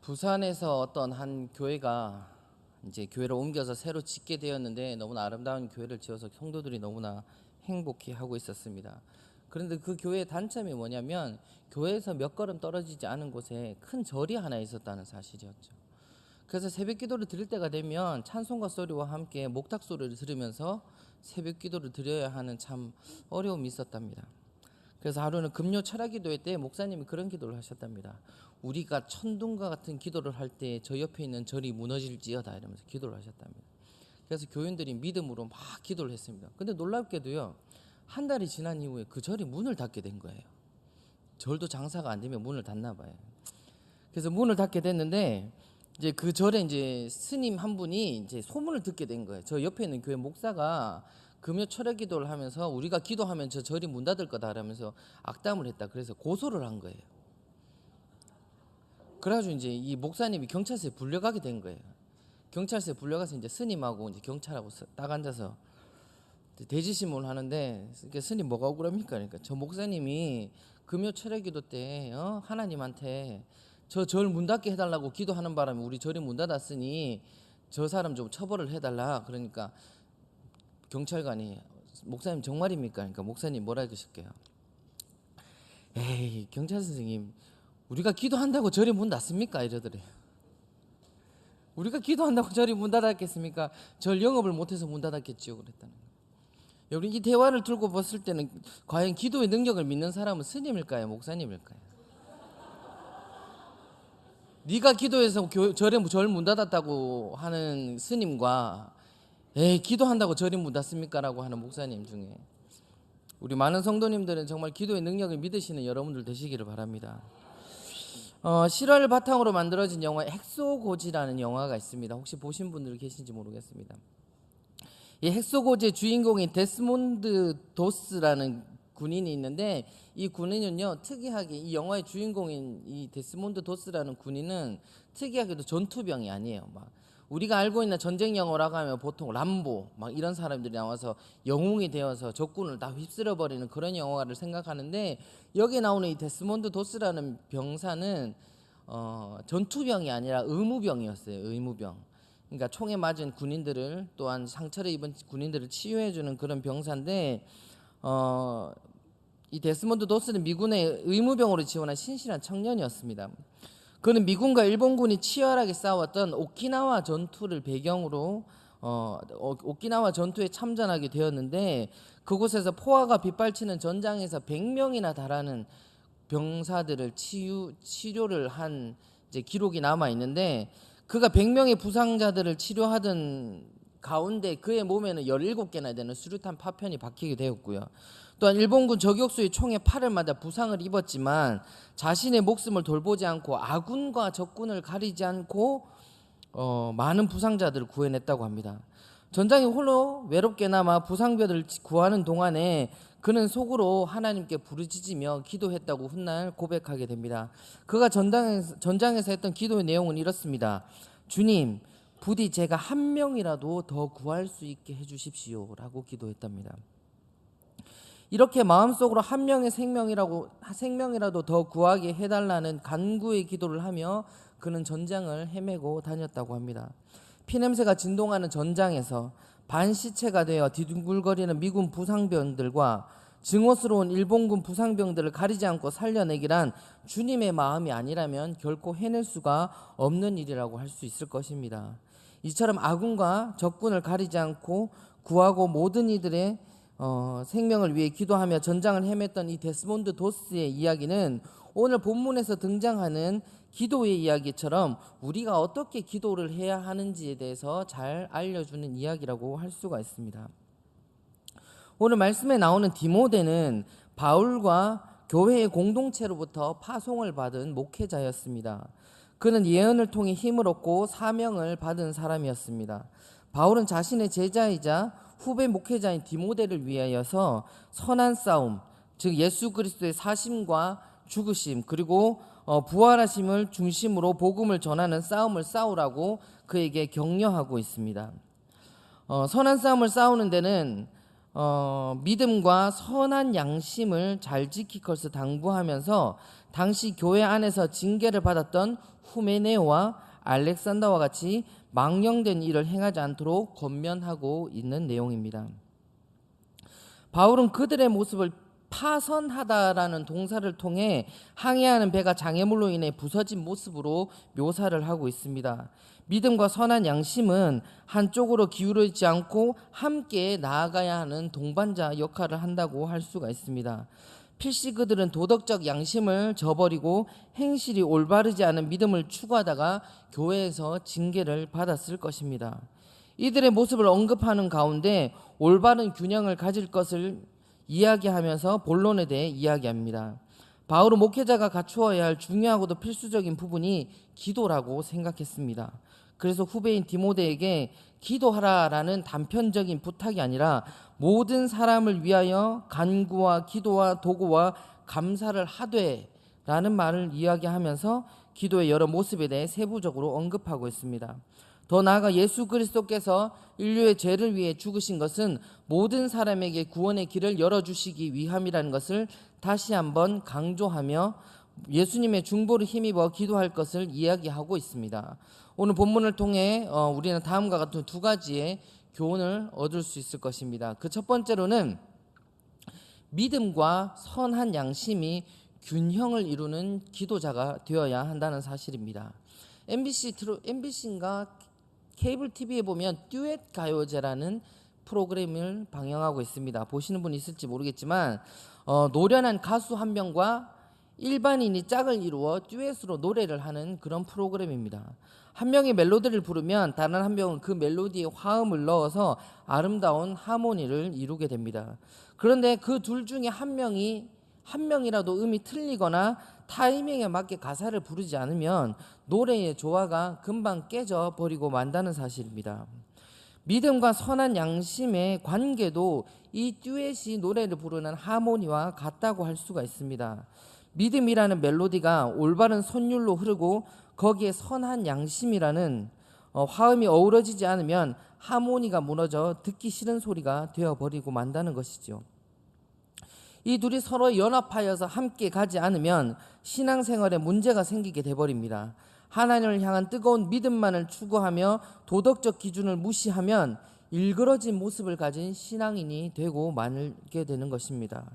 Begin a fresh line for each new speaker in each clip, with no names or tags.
부산에서 어떤 한 교회가 이제 교회를 옮겨서 새로 짓게 되었는데 너무나 아름다운 교회를 지어서 성도들이 너무나 행복해 하고 있었습니다. 그런데 그 교회의 단점이 뭐냐면 교회에서 몇 걸음 떨어지지 않은 곳에 큰 절이 하나 있었다는 사실이었죠. 그래서 새벽 기도를 드릴 때가 되면 찬송가 소리와 함께 목탁 소리를 들으면서 새벽 기도를 드려야 하는 참 어려움이 있었답니다. 그래서 하루는 금요 철학 기도회 때 목사님이 그런 기도를 하셨답니다. 우리가 천둥과 같은 기도를 할 때 저 옆에 있는 절이 무너질지어다 이러면서 기도를 하셨답니다. 그래서 교인들이 믿음으로 막 기도를 했습니다. 근데 놀랍게도요, 한 달이 지난 이후에 그 절이 문을 닫게 된 거예요. 절도 장사가 안 되면 문을 닫나 봐요. 그래서 문을 닫게 됐는데 이제 그 절에 이제 스님 한 분이 이제 소문을 듣게 된 거예요. 저 옆에 있는 교회 목사가 금요 철학 기도를 하면서 우리가 기도하면 저 절이 문 닫을 거다라면서 악담을 했다. 그래서 고소를 한 거예요. 그래가지고 이제 이 목사님이 경찰서에 불려가게 된 거예요. 경찰서에 불려가서 이제 스님하고 이제 경찰하고 딱 앉아서 대지심을 하는데, 스님 뭐가 억울합니까? 그러니까 저 목사님이 금요 철학 기도 때 하나님한테 저 절 문 닫게 해달라고 기도하는 바람에 우리 절이 문 닫았으니 저 사람 좀 처벌을 해달라. 그러니까 경찰관이 목사님 정말입니까? 그러니까 목사님 뭐라 그러실게요? 에이 경찰 선생님, 우리가 기도한다고 절이 문 닫습니까? 이러더래요. 우리가 기도한다고 절이 문 닫았겠습니까? 절 영업을 못해서 문 닫았겠지요. 그랬다는 거예요. 여러분, 이 대화를 들고 봤을 때는 과연 기도의 능력을 믿는 사람은 스님일까요? 목사님일까요? 네가 기도해서 절에 절 문 닫았다고 하는 스님과 기도한다고 절이 문 닫습니까? 라고 하는 목사님 중에 우리 많은 성도님들은 정말 기도의 능력을 믿으시는 여러분들 되시기를 바랍니다. 실화를 바탕으로 만들어진 영화 헥소고지라는 영화가 있습니다. 혹시 보신 분들 계신지 모르겠습니다. 이 헥소고지의 주인공인 데스몬드 도스라는 군인이 있는데, 이 군인은요 특이하게 이 영화의 주인공인 이 데스몬드 도스라는 군인은 특이하게도 전투병이 아니에요. 막 우리가 알고 있는 전쟁 영화라고 하면 보통 람보 막 이런 사람들이 나와서 영웅이 되어서 적군을 다 휩쓸어 버리는 그런 영화를 생각하는데, 여기 나오는 이 데스몬드 도스라는 병사는 전투병이 아니라 의무병이었어요. 의무병. 그러니까 총에 맞은 군인들을, 또한 상처를 입은 군인들을 치유해주는 그런 병사인데, 이 데스몬드 도스는 미군의 의무병으로 지원한 신실한 청년이었습니다. 그는 미군과 일본군이 치열하게 싸웠던 오키나와 전투를 배경으로 오키나와 전투에 참전하게 되었는데, 그곳에서 포화가 빗발치는 전장에서 100명이나 달하는 병사들을 치료를 한 이제 기록이 남아 있는데, 그가 100명의 부상자들을 치료하던 가운데 그의 몸에는 17개나 되는 수류탄 파편이 박히게 되었고요. 또한 일본군 저격수의 총에 팔을 맞아 부상을 입었지만 자신의 목숨을 돌보지 않고 아군과 적군을 가리지 않고 많은 부상자들을 구해냈다고 합니다. 전장에 홀로 외롭게 남아 부상자들을 구하는 동안에 그는 속으로 하나님께 부르짖으며 기도했다고 훗날 고백하게 됩니다. 그가 전장에서 했던 기도의 내용은 이렇습니다. 주님, 부디 제가 한 명이라도 더 구할 수 있게 해주십시오 라고 기도했답니다. 이렇게 마음속으로 한 명의 생명이라도 더 구하게 해달라는 간구의 기도를 하며 그는 전장을 헤매고 다녔다고 합니다. 피냄새가 진동하는 전장에서 반시체가 되어 뒤둥글거리는 미군 부상병들과 증오스러운 일본군 부상병들을 가리지 않고 살려내기란 주님의 마음이 아니라면 결코 해낼 수가 없는 일이라고 할 수 있을 것입니다. 이처럼 아군과 적군을 가리지 않고 구하고 모든 이들의 생명을 위해 기도하며 전장을 헤맸던 이 데스몬드 도스의 이야기는 오늘 본문에서 등장하는 기도의 이야기처럼 우리가 어떻게 기도를 해야 하는지에 대해서 잘 알려주는 이야기라고 할 수가 있습니다. 오늘 말씀에 나오는 디모데는 바울과 교회의 공동체로부터 파송을 받은 목회자였습니다. 그는 예언을 통해 힘을 얻고 사명을 받은 사람이었습니다. 바울은 자신의 제자이자 후배 목회자인 디모데를 위하여서 선한 싸움, 즉 예수 그리스도의 사심과 죽으심 그리고 부활하심을 중심으로 복음을 전하는 싸움을 싸우라고 그에게 격려하고 있습니다. 선한 싸움을 싸우는 데는 믿음과 선한 양심을 잘 지킬 것을 당부하면서 당시 교회 안에서 징계를 받았던 후메네오와 알렉산더와 같이 망령된 일을 행하지 않도록 권면하고 있는 내용입니다. 바울은 그들의 모습을 파선하다라는 동사를 통해 항해하는 배가 장애물로 인해 부서진 모습으로 묘사를 하고 있습니다. 믿음과 선한 양심은 한쪽으로 기울어지지 않고 함께 나아가야 하는 동반자 역할을 한다고 할 수가 있습니다. 필시 그들은 도덕적 양심을 저버리고 행실이 올바르지 않은 믿음을 추구하다가 교회에서 징계를 받았을 것입니다. 이들의 모습을 언급하는 가운데 올바른 균형을 가질 것을 이야기하면서 본론에 대해 이야기합니다. 바울은 목회자가 갖추어야 할 중요하고도 필수적인 부분이 기도라고 생각했습니다. 그래서 후배인 디모데에게 기도하라라는 단편적인 부탁이 아니라 모든 사람을 위하여 간구와 기도와 도구와 감사를 하되라는 말을 이야기하면서 기도의 여러 모습에 대해 세부적으로 언급하고 있습니다. 더 나아가 예수 그리스도께서 인류의 죄를 위해 죽으신 것은 모든 사람에게 구원의 길을 열어주시기 위함이라는 것을 다시 한번 강조하며 예수님의 중보를 힘입어 기도할 것을 이야기하고 있습니다. 오늘 본문을 통해 우리는 다음과 같은 두 가지의 교훈을 얻을 수 있을 것입니다. 그 첫 번째로는 믿음과 선한 양심이 균형을 이루는 기도자가 되어야 한다는 사실입니다. MBC인가 케이블 TV에 보면 듀엣 가요제라는 프로그램을 방영하고 있습니다. 보시는 분 있을지 모르겠지만 노련한 가수 한 명과 일반인이 짝을 이루어 듀엣으로 노래를 하는 그런 프로그램입니다. 한 명이 멜로디를 부르면 다른 한 명은 그 멜로디에 화음을 넣어서 아름다운 하모니를 이루게 됩니다. 그런데 그 둘 중에 한 명이라도 음이 틀리거나 타이밍에 맞게 가사를 부르지 않으면 노래의 조화가 금방 깨져 버리고 만다는 사실입니다. 믿음과 선한 양심의 관계도 이 듀엣이 노래를 부르는 하모니와 같다고 할 수가 있습니다. 믿음이라는 멜로디가 올바른 선율로 흐르고 거기에 선한 양심이라는 화음이 어우러지지 않으면 하모니가 무너져 듣기 싫은 소리가 되어버리고 만다는 것이죠. 이 둘이 서로 연합하여서 함께 가지 않으면 신앙생활에 문제가 생기게 돼버립니다. 하나님을 향한 뜨거운 믿음만을 추구하며 도덕적 기준을 무시하면 일그러진 모습을 가진 신앙인이 되고 말게 되는 것입니다.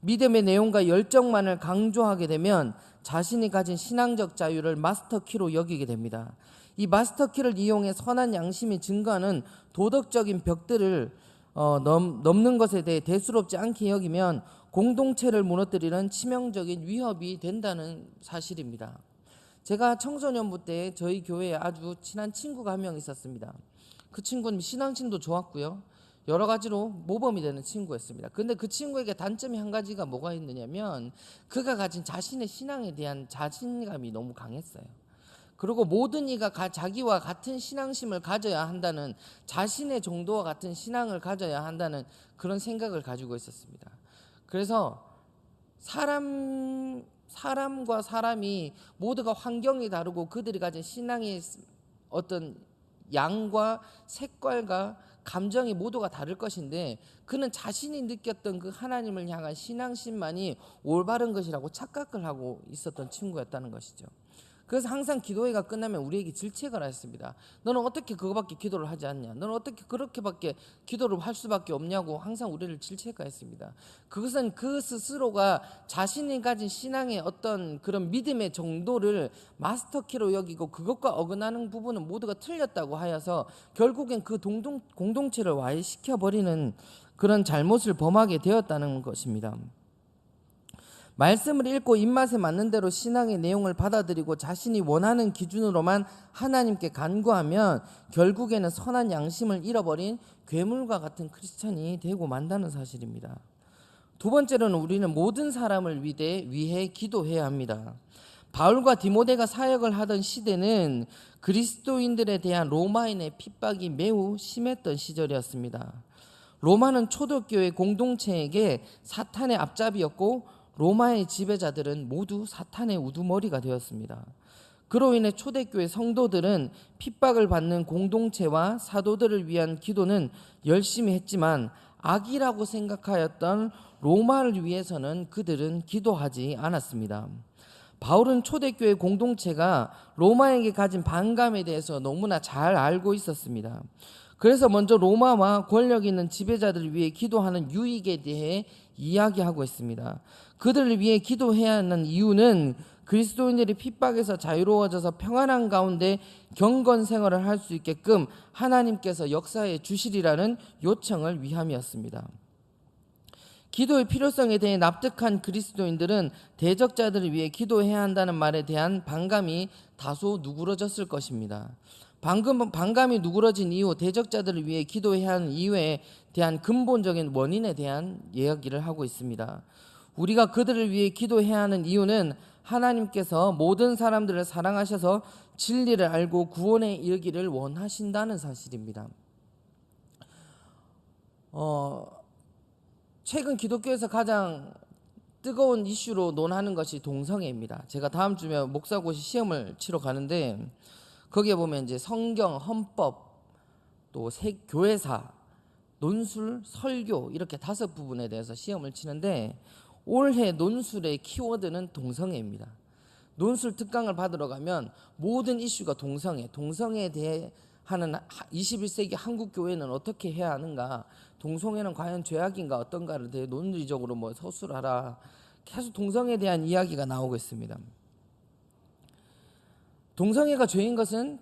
믿음의 내용과 열정만을 강조하게 되면 자신이 가진 신앙적 자유를 마스터키로 여기게 됩니다. 이 마스터키를 이용해 선한 양심이 증거하는 도덕적인 벽들을 넘는 것에 대해 대수롭지 않게 여기면 공동체를 무너뜨리는 치명적인 위협이 된다는 사실입니다. 제가 청소년부 때 저희 교회에 아주 친한 친구가 한 명 있었습니다. 그 친구는 신앙심도 좋았고요. 여러 가지로 모범이 되는 친구였습니다. 근데 그 친구에게 단점이 한 가지가 뭐가 있느냐면 그가 가진 자신의 신앙에 대한 자신감이 너무 강했어요. 그리고 모든 이가 자기와 같은 신앙심을 가져야 한다는, 자신의 정도와 같은 신앙을 가져야 한다는 그런 생각을 가지고 있었습니다. 그래서 사람과 사람이 모두가 환경이 다르고 그들이 가진 신앙의 어떤 양과 색깔과 감정이 모두가 다를 것인데 그는 자신이 느꼈던 그 하나님을 향한 신앙심만이 올바른 것이라고 착각을 하고 있었던 친구였다는 것이죠. 그래서 항상 기도회가 끝나면 우리에게 질책을 했습니다. 너는 어떻게 그거밖에 기도를 하지 않냐? 너는 어떻게 그렇게밖에 기도를 할 수밖에 없냐고 항상 우리를 질책했습니다. 그것은 그 스스로가 자신이 가진 신앙의 어떤 그런 믿음의 정도를 마스터키로 여기고 그것과 어긋나는 부분은 모두가 틀렸다고 하여서 결국엔 그 공동체를 와해시켜버리는 그런 잘못을 범하게 되었다는 것입니다. 말씀을 읽고 입맛에 맞는 대로 신앙의 내용을 받아들이고 자신이 원하는 기준으로만 하나님께 간구하면 결국에는 선한 양심을 잃어버린 괴물과 같은 크리스찬이 되고 만다는 사실입니다. 두 번째로는 우리는 모든 사람을 위해 기도해야 합니다. 바울과 디모데가 사역을 하던 시대는 그리스도인들에 대한 로마인의 핍박이 매우 심했던 시절이었습니다. 로마는 초대교회 공동체에게 사탄의 앞잡이였고 로마의 지배자들은 모두 사탄의 우두머리가 되었습니다. 그로 인해 초대교회 성도들은 핍박을 받는 공동체와 사도들을 위한 기도는 열심히 했지만 악이라고 생각하였던 로마를 위해서는 그들은 기도하지 않았습니다. 바울은 초대교회 공동체가 로마에게 가진 반감에 대해서 너무나 잘 알고 있었습니다. 그래서 먼저 로마와 권력 있는 지배자들을 위해 기도하는 유익에 대해 이야기하고 있습니다. 그들을 위해 기도해야 하는 이유는 그리스도인들이 핍박에서 자유로워져서 평안한 가운데 경건 생활을 할 수 있게끔 하나님께서 역사해 주시리라는 요청을 위함이었습니다. 기도의 필요성에 대해 납득한 그리스도인들은 대적자들을 위해 기도해야 한다는 말에 대한 반감이 다소 누그러졌을 것입니다. 반감이 누그러진 이후 대적자들을 위해 기도해야 하는 이유에 대한 근본적인 원인에 대한 이야기를 하고 있습니다. 우리가 그들을 위해 기도해야 하는 이유는 하나님께서 모든 사람들을 사랑하셔서 진리를 알고 구원에 이르기를 원하신다는 사실입니다. 최근 기독교에서 가장 뜨거운 이슈로 논하는 것이 동성애입니다. 제가 다음 주에 목사고시 시험을 치러 가는데 거기에 보면 이제 성경, 헌법, 또 교회사, 논술, 설교 이렇게 5부분에 대해서 시험을 치는데 올해 논술의 키워드는 동성애입니다. 논술 특강을 받으러 가면 모든 이슈가 동성애에 대해 하는 21세기 한국 교회는 어떻게 해야 하는가, 동성애는 과연 죄악인가 어떤가를 대해 논리적으로 서술하라, 계속 동성애에 대한 이야기가 나오고 있습니다. 동성애가 죄인 것은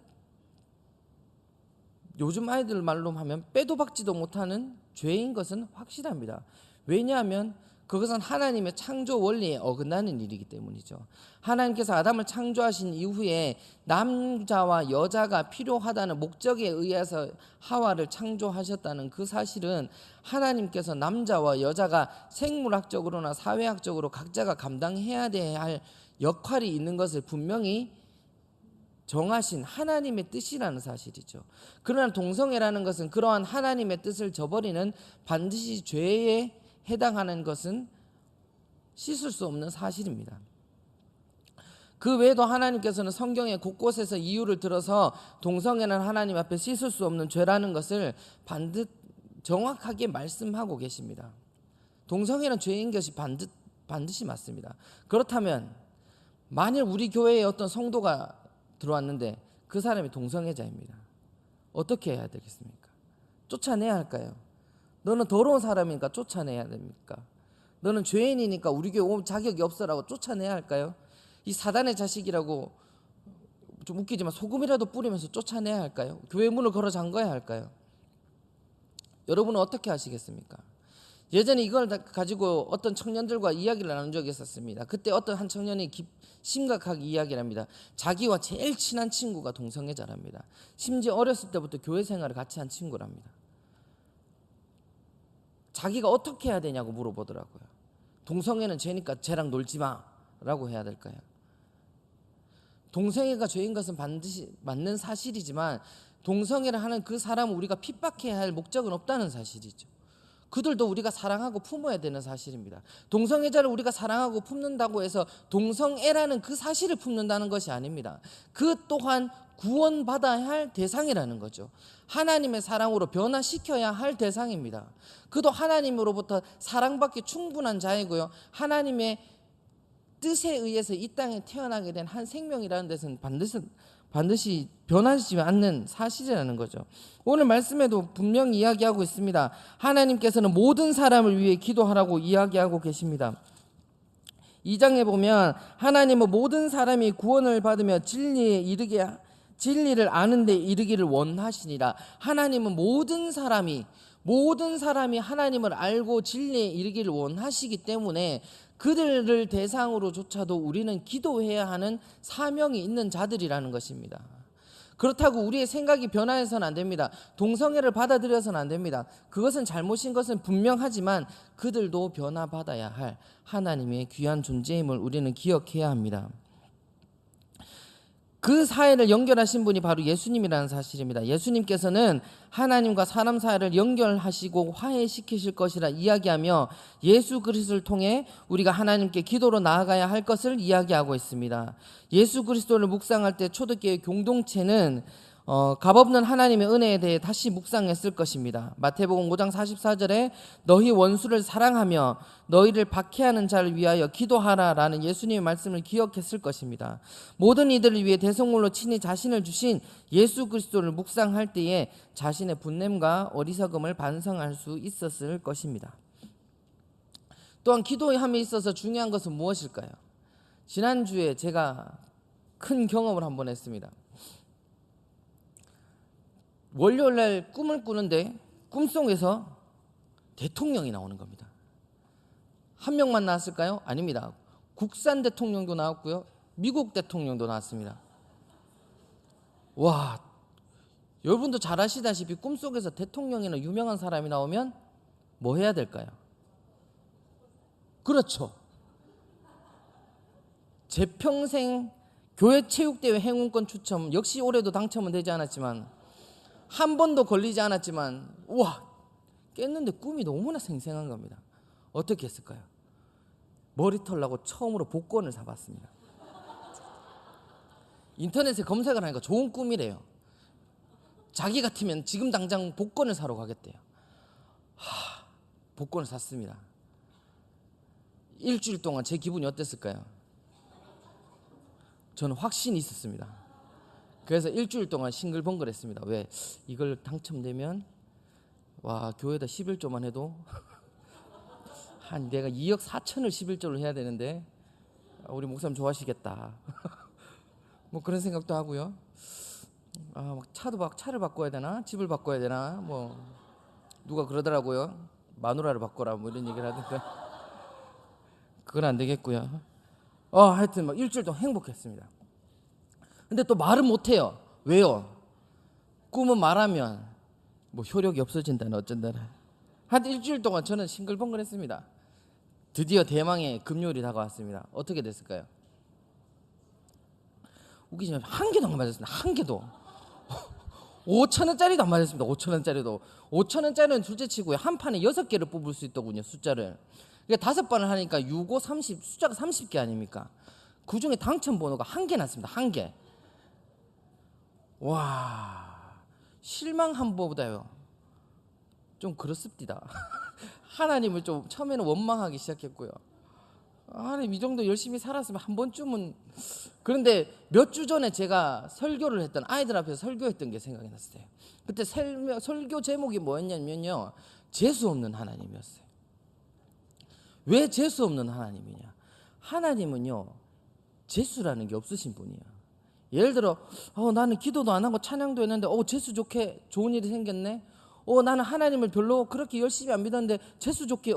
요즘 아이들 말로 하면 빼도 박지도 못하는 죄인 것은 확실합니다. 왜냐하면 그것은 하나님의 창조 원리에 어긋나는 일이기 때문이죠. 하나님께서 아담을 창조하신 이후에 남자와 여자가 필요하다는 목적에 의해서 하와를 창조하셨다는 그 사실은 하나님께서 남자와 여자가 생물학적으로나 사회학적으로 각자가 감당해야 할 역할이 있는 것을 분명히 정하신 하나님의 뜻이라는 사실이죠. 그러나 동성애라는 것은 그러한 하나님의 뜻을 저버리는 반드시 죄에 해당하는 것은 씻을 수 없는 사실입니다. 그 외에도 하나님께서는 성경의 곳곳에서 이유를 들어서 동성애는 하나님 앞에 씻을 수 없는 죄라는 것을 정확하게 말씀하고 계십니다. 동성애는 죄인 것이 반드시 맞습니다. 그렇다면 만일 우리 교회에 어떤 성도가 들어왔는데 그 사람이 동성애자입니다. 어떻게 해야 되겠습니까? 쫓아내야 할까요? 너는 더러운 사람이니까 쫓아내야 됩니까? 너는 죄인이니까 우리 교회 올 자격이 없어라고 쫓아내야 할까요? 이 사단의 자식이라고 좀 웃기지만 소금이라도 뿌리면서 쫓아내야 할까요? 교회 문을 걸어 잠가야 할까요? 여러분은 어떻게 하시겠습니까? 예전에 이걸 가지고 어떤 청년들과 이야기를 나눈 적이 있었습니다. 그때 어떤 한 청년이 심각하게 이야기를 합니다. 자기와 제일 친한 친구가 동성애자랍니다. 심지어 어렸을 때부터 교회 생활을 같이 한 친구랍니다. 자기가 어떻게 해야 되냐고 물어보더라고요. 동성애는 죄니까 쟤랑 놀지 마라고 해야 될까요? 동성애가 죄인 것은 반드시 맞는 사실이지만 동성애를 하는 그 사람을 우리가 핍박해야 할 목적은 없다는 사실이죠. 그들도 우리가 사랑하고 품어야 되는 사실입니다. 동성애자를 우리가 사랑하고 품는다고 해서 동성애라는 그 사실을 품는다는 것이 아닙니다. 그 또한 구원받아야 할 대상이라는 거죠. 하나님의 사랑으로 변화시켜야 할 대상입니다. 그도 하나님으로부터 사랑받기 충분한 자이고요. 하나님의 뜻에 의해서 이 땅에 태어나게 된 한 생명이라는 데서는 반드시 변하지 않는 사실이라는 거죠. 오늘 말씀에도 분명히 이야기하고 있습니다. 하나님께서는 모든 사람을 위해 기도하라고 이야기하고 계십니다. 2장에 보면 하나님은 모든 사람이 구원을 받으며 진리를 아는 데 이르기를 원하시니라. 하나님은 모든 사람이 하나님을 알고 진리에 이르기를 원하시기 때문에 그들을 대상으로조차도 우리는 기도해야 하는 사명이 있는 자들이라는 것입니다. 그렇다고 우리의 생각이 변화해서는 안 됩니다. 동성애를 받아들여서는 안 됩니다. 그것은 잘못인 것은 분명하지만 그들도 변화받아야 할 하나님의 귀한 존재임을 우리는 기억해야 합니다. 그 사이를 연결하신 분이 바로 예수님이라는 사실입니다. 예수님께서는 하나님과 사람 사이를 연결하시고 화해시키실 것이라 이야기하며 예수 그리스도를 통해 우리가 하나님께 기도로 나아가야 할 것을 이야기하고 있습니다. 예수 그리스도를 묵상할 때 초대교회 공동체는 값없는 하나님의 은혜에 대해 다시 묵상했을 것입니다. 마태복음 5장 44절에 너희 원수를 사랑하며 너희를 박해하는 자를 위하여 기도하라라는 예수님의 말씀을 기억했을 것입니다. 모든 이들을 위해 대성물로 친히 자신을 주신 예수 그리스도를 묵상할 때에 자신의 분냄과 어리석음을 반성할 수 있었을 것입니다. 또한 기도함에 있어서 중요한 것은 무엇일까요? 지난주에 제가 큰 경험을 한번 했습니다. 월요일날 꿈을 꾸는데 꿈속에서 대통령이 나오는 겁니다. 한 명만 나왔을까요? 아닙니다. 국산 대통령도 나왔고요, 미국 대통령도 나왔습니다. 와, 여러분도 잘 아시다시피 꿈속에서 대통령이나 유명한 사람이 나오면 뭐 해야 될까요? 그렇죠. 제 평생 교회 체육대회 행운권 추첨, 역시 올해도 당첨은 되지 않았지만 한 번도 걸리지 않았지만 우와, 깼는데 꿈이 너무나 생생한 겁니다. 어떻게 했을까요? 머리털 나고 처음으로 복권을 사봤습니다. 인터넷에 검색을 하니까 좋은 꿈이래요. 자기 같으면 지금 당장 복권을 사러 가겠대요. 복권을 샀습니다. 일주일 동안 제 기분이 어땠을까요? 저는 확신이 있었습니다. 그래서 일주일 동안 싱글벙글했습니다. 왜? 이걸 당첨되면 와, 교회에다 11조만 해도 한 내가 2억 4천을 11조를 해야 되는데 우리 목사님 좋아하시겠다. 뭐 그런 생각도 하고요. 차를 바꿔야 되나? 집을 바꿔야 되나? 뭐 누가 그러더라고요. 마누라를 바꿔라 뭐 이런 얘기를 하던데 그건 안 되겠고요. 하여튼 막 일주일 동안 행복했습니다. 근데 또 말은 못해요. 왜요? 꿈은 말하면 뭐 효력이 없어진다는 어쩐다는. 한 일주일 동안 저는 싱글벙글했습니다. 드디어 대망의 금요일이 다가왔습니다. 어떻게 됐을까요? 웃기지만 한 개도 안 맞았습니다. 한 개도. 5,000원짜리도 안 맞았습니다. 5,000원짜리도. 5,000원짜리는 둘째치고요, 한 판에 6개를 뽑을 수 있더군요, 숫자를. 그러니까 5판을 하니까 6, 5, 30, 숫자가 30개 아닙니까? 그 중에 당첨 번호가 한 개 났습니다. 한 개. 와, 실망한 것보다요 좀 그렇습니다. 하나님을 좀 처음에는 원망하기 시작했고요. 하나님, 이 정도 열심히 살았으면 한 번쯤은. 그런데 몇 주 전에 제가 설교를 했던, 아이들 앞에서 설교했던 게 생각이 났어요. 그때 설교 제목이 뭐였냐면요, 재수 없는 하나님이었어요. 왜 재수 없는 하나님이냐? 하나님은요 재수라는 게 없으신 분이에요. 예를 들어 나는 기도도 안 하고 찬양도 했는데 재수 좋게 좋은 일이 생겼네. 나는 하나님을 별로 그렇게 열심히 안 믿었는데 재수 좋게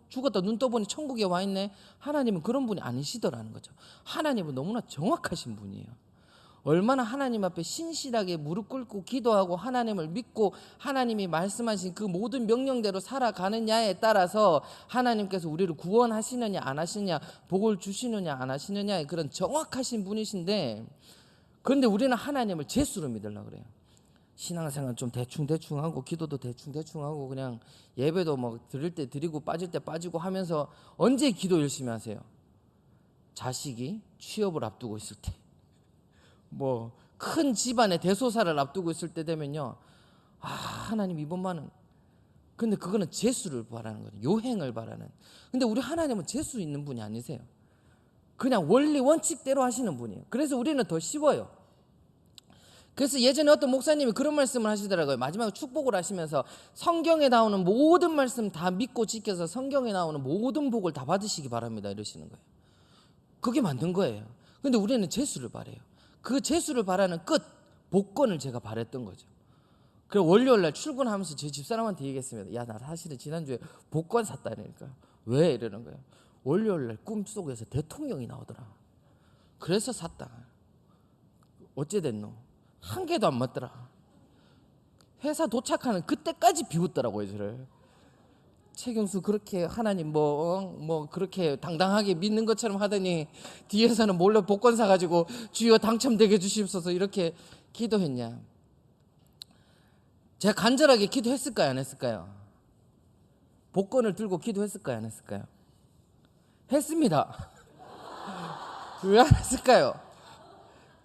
죽었다 눈 떠보니 천국에 와 있네. 하나님은 그런 분이 아니시더라는 거죠. 하나님은 너무나 정확하신 분이에요. 얼마나 하나님 앞에 신실하게 무릎 꿇고 기도하고 하나님을 믿고 하나님이 말씀하신 그 모든 명령대로 살아가느냐에 따라서 하나님께서 우리를 구원하시느냐 안 하시느냐, 복을 주시느냐 안 하시느냐의 그런 정확하신 분이신데, 그런데 우리는 하나님을 재수로 믿으려고 그래요. 신앙생활 좀 대충 하고 기도도 대충 하고 그냥 예배도 뭐 드릴 때 드리고 빠질 때 빠지고 하면서 언제 기도 열심히 하세요? 자식이 취업을 앞두고 있을 때, 뭐 큰 집안의 대소사를 앞두고 있을 때 되면요, 하나님 이번만은. 근데 그거는 재수를 바라는 거예요. 요행을 바라는. 근데 우리 하나님은 재수 있는 분이 아니세요. 그냥 원리 원칙대로 하시는 분이에요. 그래서 우리는 더 쉬워요. 그래서 예전에 어떤 목사님이 그런 말씀을 하시더라고요. 마지막에 축복을 하시면서 성경에 나오는 모든 말씀 다 믿고 지켜서 성경에 나오는 모든 복을 다 받으시기 바랍니다, 이러시는 거예요. 그게 맞는 거예요. 근데 우리는 재수를 바라요. 그 재수를 바라는 끝 복권을 제가 바랬던 거죠. 그래서 월요일날 출근하면서 제 집사람한테 얘기했습니다. 야, 나 사실은 지난주에 복권 샀다니까. 왜? 이러는 거예요. 월요일날 꿈속에서 대통령이 나오더라. 그래서 샀다. 어째 됐노? 한 개도 안 맞더라. 회사 도착하는 그때까지 비웃더라고요, 저를. 최경수 그렇게 하나님 뭐 그렇게 당당하게 믿는 것처럼 하더니 뒤에서는 몰래 복권 사가지고 주여 당첨되게 해주시옵소서 이렇게 기도했냐. 제가 간절하게 기도했을까요, 안 했을까요? 복권을 들고 기도했을까요, 안 했을까요? 했습니다. 왜 안 했을까요?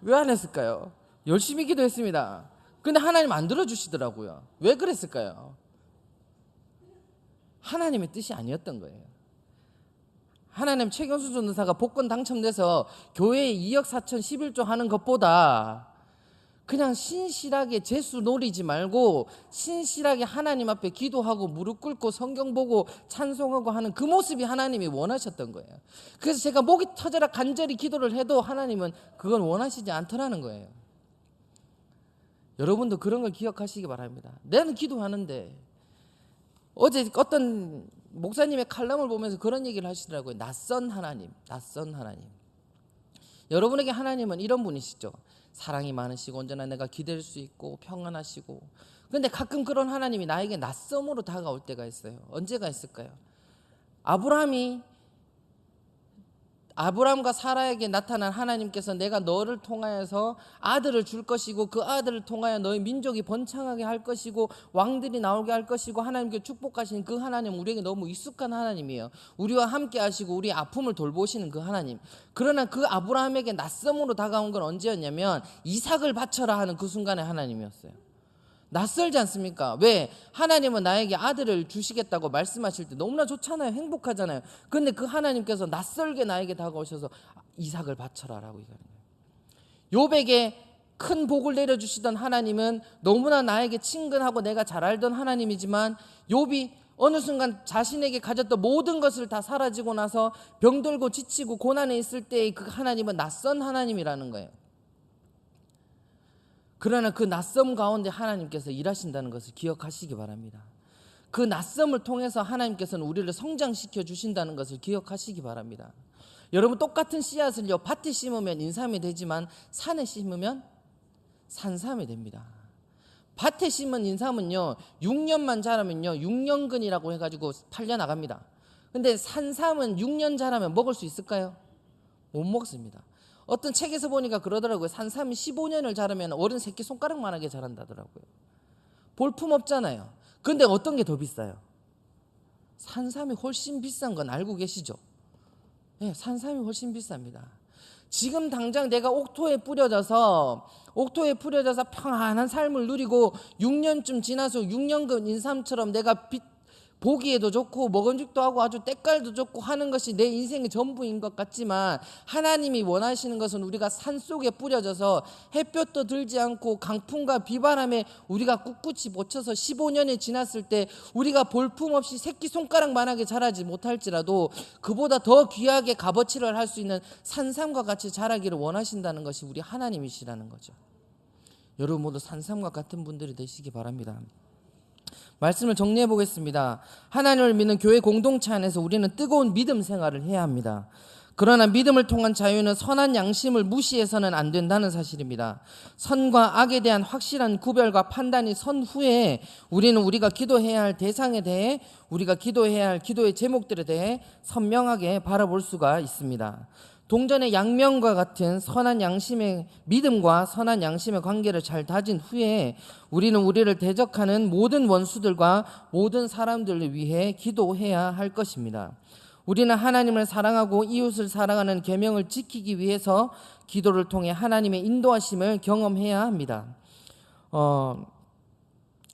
왜 안 했을까요? 열심히 기도했습니다. 근데 하나님 안 들어주시더라고요. 왜 그랬을까요? 하나님의 뜻이 아니었던 거예요. 하나님 최경수 전도사가 복권 당첨돼서 교회에 2억 4천 11조 하는 것보다 그냥 신실하게 재수 노리지 말고 신실하게 하나님 앞에 기도하고 무릎 꿇고 성경 보고 찬송하고 하는 그 모습이 하나님이 원하셨던 거예요. 그래서 제가 목이 터져라 간절히 기도를 해도 하나님은 그건 원하시지 않더라는 거예요. 여러분도 그런 걸 기억하시기 바랍니다. 나는 기도하는데, 어제 어떤 목사님의 칼럼을 보면서 그런 얘기를 하시더라고요. 낯선 하나님, 낯선 하나님. 여러분에게 하나님은 이런 분이시죠. 사랑이 많으시고 언제나 내가 기댈 수 있고 평안하시고. 그런데 가끔 그런 하나님이 나에게 낯섦으로 다가올 때가 있어요. 언제가 있을까요? 아브라함과 사라에게 나타난 하나님께서 내가 너를 통하여서 아들을 줄 것이고 그 아들을 통하여 너희 민족이 번창하게 할 것이고 왕들이 나오게 할 것이고 하나님께 축복하시는 그 하나님, 우리에게 너무 익숙한 하나님이에요. 우리와 함께 하시고 우리의 아픔을 돌보시는 그 하나님. 그러나 그 아브라함에게 낯섦으로 다가온 건 언제였냐면 이삭을 바쳐라 하는 그 순간의 하나님이었어요. 낯설지 않습니까? 왜? 하나님은 나에게 아들을 주시겠다고 말씀하실 때 너무나 좋잖아요. 행복하잖아요. 그런데 그 하나님께서 낯설게 나에게 다가오셔서 이삭을 바쳐라 라고 얘기하는 거예요. 욥에게 큰 복을 내려주시던 하나님은 너무나 나에게 친근하고 내가 잘 알던 하나님이지만 욥이 어느 순간 자신에게 가졌던 모든 것을 다 사라지고 나서 병들고 지치고 고난에 있을 때의 그 하나님은 낯선 하나님이라는 거예요. 그러나 그 낯섦 가운데 하나님께서 일하신다는 것을 기억하시기 바랍니다. 그 낯섦을 통해서 하나님께서는 우리를 성장시켜 주신다는 것을 기억하시기 바랍니다. 여러분, 똑같은 씨앗을요 밭에 심으면 인삼이 되지만 산에 심으면 산삼이 됩니다. 밭에 심은 인삼은요 6년만 자라면요 6년근이라고 해가지고 팔려나갑니다. 근데 산삼은 6년 자라면 먹을 수 있을까요? 못 먹습니다. 어떤 책에서 보니까 그러더라고요. 산삼이 15년을 자라면 어른 새끼 손가락만하게 자란다더라고요. 볼품 없잖아요. 그런데 어떤 게 더 비싸요? 산삼이 훨씬 비싼 건 알고 계시죠? 네, 산삼이 훨씬 비쌉니다. 지금 당장 내가 옥토에 뿌려져서 평안한 삶을 누리고 6년쯤 지나서 6년근 인삼처럼 내가 보기에도 좋고 먹은죽도 하고 아주 때깔도 좋고 하는 것이 내 인생의 전부인 것 같지만, 하나님이 원하시는 것은 우리가 산속에 뿌려져서 햇볕도 들지 않고 강풍과 비바람에 우리가 꿋꿋이 버텨서 15년이 지났을 때 우리가 볼품없이 새끼손가락만하게 자라지 못할지라도 그보다 더 귀하게 값어치를 할 수 있는 산삼과 같이 자라기를 원하신다는 것이 우리 하나님이시라는 거죠. 여러분 모두 산삼과 같은 분들이 되시기 바랍니다. 말씀을 정리해 보겠습니다. 하나님을 믿는 교회 공동체 안에서 우리는 뜨거운 믿음 생활을 해야 합니다. 그러나 믿음을 통한 자유는 선한 양심을 무시해서는 안 된다는 사실입니다. 선과 악에 대한 확실한 구별과 판단이 선 후에 우리는 우리가 기도해야 할 대상에 대해, 우리가 기도해야 할 기도의 제목들에 대해 선명하게 바라볼 수가 있습니다. 동전의 양면과 같은 선한 양심의 믿음과 선한 양심의 관계를 잘 다진 후에 우리는 우리를 대적하는 모든 원수들과 모든 사람들을 위해 기도해야 할 것입니다. 우리는 하나님을 사랑하고 이웃을 사랑하는 계명을 지키기 위해서 기도를 통해 하나님의 인도하심을 경험해야 합니다.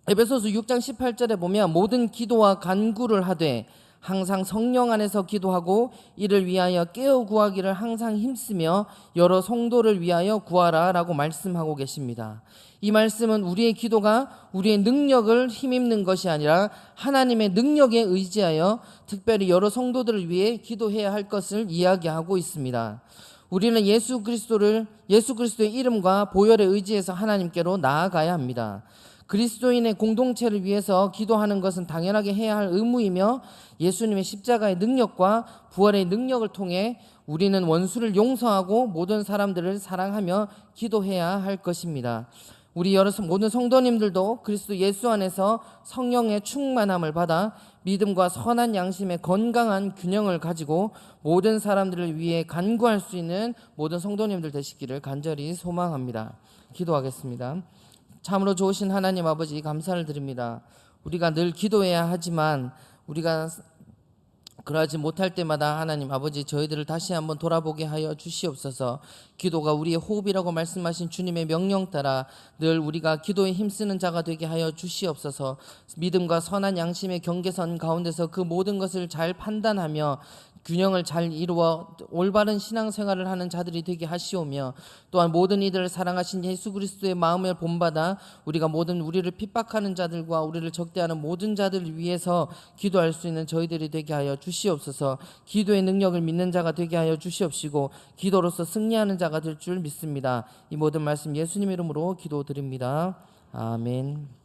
에베소서 6장 18절에 보면 모든 기도와 간구를 하되 항상 성령 안에서 기도하고 이를 위하여 깨어 구하기를 항상 힘쓰며 여러 성도를 위하여 구하라 라고 말씀하고 계십니다. 이 말씀은 우리의 기도가 우리의 능력을 힘입는 것이 아니라 하나님의 능력에 의지하여 특별히 여러 성도들을 위해 기도해야 할 것을 이야기하고 있습니다. 우리는 예수 그리스도의 이름과 보혈에 의지해서 하나님께로 나아가야 합니다. 그리스도인의 공동체를 위해서 기도하는 것은 당연하게 해야 할 의무이며 예수님의 십자가의 능력과 부활의 능력을 통해 우리는 원수를 용서하고 모든 사람들을 사랑하며 기도해야 할 것입니다. 우리 모든 성도님들도 그리스도 예수 안에서 성령의 충만함을 받아 믿음과 선한 양심의 건강한 균형을 가지고 모든 사람들을 위해 간구할 수 있는 모든 성도님들 되시기를 간절히 소망합니다. 기도하겠습니다. 참으로 좋으신 하나님 아버지, 감사를 드립니다. 우리가 늘 기도해야 하지만 우리가 그러하지 못할 때마다 하나님 아버지 저희들을 다시 한번 돌아보게 하여 주시옵소서. 기도가 우리의 호흡이라고 말씀하신 주님의 명령 따라 늘 우리가 기도에 힘쓰는 자가 되게 하여 주시옵소서. 믿음과 선한 양심의 경계선 가운데서 그 모든 것을 잘 판단하며 균형을 잘 이루어 올바른 신앙생활을 하는 자들이 되게 하시오며, 또한 모든 이들을 사랑하신 예수 그리스도의 마음을 본받아 우리가 모든 우리를 핍박하는 자들과 우리를 적대하는 모든 자들을 위해서 기도할 수 있는 저희들이 되게 하여 주시옵소서. 기도의 능력을 믿는 자가 되게 하여 주시옵시고 기도로서 승리하는 자가 될 줄 믿습니다. 이 모든 말씀 예수님 이름으로 기도드립니다. 아멘.